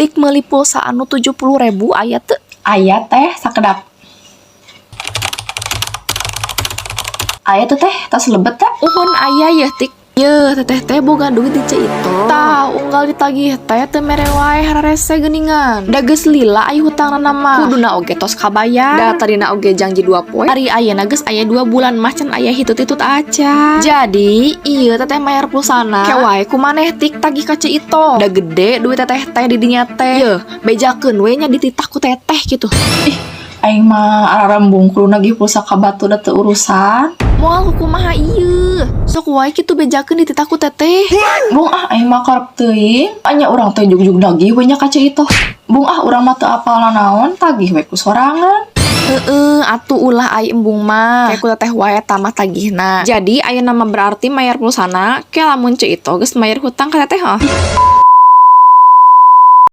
Tik meuli pulsa anu 70.000 aya teu? Aya teh sakedap. Aya tuh teh tas lebet tak? Uhun aya ya Tik. Ye, teteh teh boga duit di Cito. Tah, unggal ditagih teh teu mere wae hararese geuningan. Da geus lila aya hutangna nama. Kuduna oge tos kabayar. Da tadina oge janji 2 poe. Ari ayeuna geus aya 2 bulan mah can aya hitut-hitut aca. Jadi, ieu teteh mayar pulsana. Ke wae kumaneh Tik tagih ka Cito. Da gede duit teteh teh di dinya teh. Ye, bejakeun we nya dititah ku teteh gitu. Ih, aing mah ararembung kudu nagih pulsa ka batu da teu urusan. Moal kumaha ieu? Sok wae kitu bejakeun dititah ku teteh. Bung aing mah karep teuing. Anya urang teh jugjug nagih we nya ka Cito. Bung urang mah teu apal naon tagih we ku sorangan. Atuh ulah ai embung mah. Kayak ku teteh wae tamah tagihna. Jadi ayeuna mah berarti mayar pulsana, ke lamun Cito geus mayar hutang ka teteh heuh.